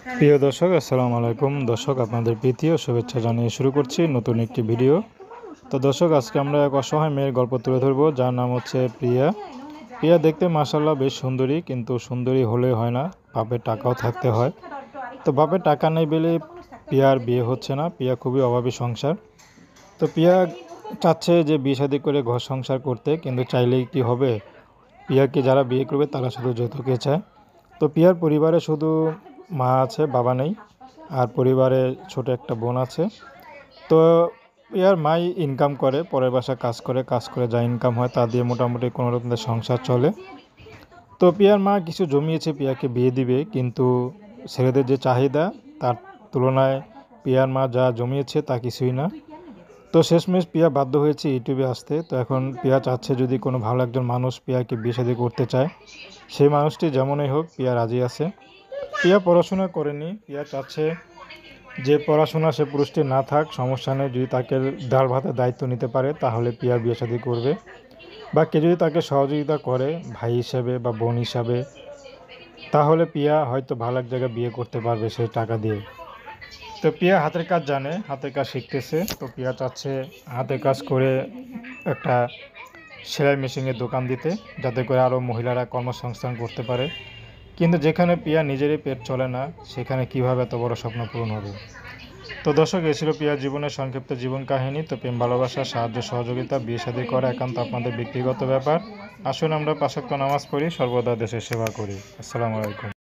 প্রিয় দর্শক, আসসালামু আলাইকুম। দর্শক, আপনাদের প্রীতি ও শুভেচ্ছা জানিয়ে শুরু করছি নতুন একটি ভিডিও। তো দর্শক, আজকে আমরা এক অসহায় মেয়ের গল্প তুলে ধরবো, যার নাম হচ্ছে প্রিয়া। প্রিয়া দেখতে মাশাআল্লাহ বেশ সুন্দরী, কিন্তু সুন্দরী হলেই হয় না, বাপের টাকাও থাকতে হয়। তো বাপের টাকা নেই বলে প্রিয়ার বিয়ে হচ্ছে না। প্রিয়া খুবই অভাবী সংসার। তো প্রিয়া চাচ্ছে যে বিয়ে শাদী করে ঘর সংসার করতে, কিন্তু চাইলেই কি হবে? প্রিয়াকে যারা বিয়ে করবে তারা শুধু যৌতুকে চায়। তো প্রিয়ার পরিবারে শুধু মা আছে, বাবা নেই। আর পরিবারে ছোট একটা বোন আছে। তো প্রিয়ার মাই ইনকাম করে, পরের বাসায় কাজ করে যা ইনকাম হয় তা দিয়ে মোটামুটি কোনো রকম সংসার চলে। তো প্রিয়ার মা কিছু জমিয়েছে প্রিয়াকে বিয়ে দিবে, কিন্তু ছেলেদের যে চাহিদা তার তুলনায় প্রিয়ার মা যা জমিয়েছে তা কিছুই না। তো শেষমেশ প্রিয়া বাধ্য হয়েছে ইউটিউবে আসতে। তো এখন প্রিয়া চাচ্ছে যদি কোনো ভালো একজন মানুষ প্রিয়াকে বিয়ে শাদী করতে চায়, সেই মানুষটি যেমনই হোক প্রিয়া রাজি আছে। প্রিয়া পড়াশোনা করেনি। প্রিয়া চাচ্ছে যে পড়াশোনা সে পুরুষটি না থাক, সমস্যা নেই, যদি তাকে ডাল ভাতের দায়িত্ব নিতে পারে তাহলে প্রিয়া বিয়ে শাদী করবে। বা কেউ যদি তাকে সহযোগিতা করে ভাই হিসাবে বা বোন হিসাবে, তাহলে প্রিয়া হয়তো ভালো এক জায়গায় বিয়ে করতে পারবে সেই টাকা দিয়ে। তো প্রিয়া হাতের কাজ জানে, হাতের কাজ শিখতেছে। তো প্রিয়া চাচ্ছে হাতের কাজ করে একটা সেলাই মেশিনের দোকান দিতে, যাতে করে আরও মহিলারা কর্মসংস্থান করতে পারে। কিন্তু যেখানে প্রিয়া নিজেরই পেট চলে না, সেখানে কিভাবে এত বড় স্বপ্ন পূরণ হবে? তো দর্শক, এ ছিল প্রিয়ার জীবনের সংক্ষিপ্ত জীবন কাহিনী। তো প্রেম, ভালোবাসা, সাহায্য, সহযোগিতা, বিয়ে শাদী করা একান্ত আপনাদের ব্যক্তিগত ব্যাপার। আসুন আমরা ৫ ওয়াক্ত নামাজ পড়ি, সর্বদা দেশের সেবা করি। আসসালামু আলাইকুম।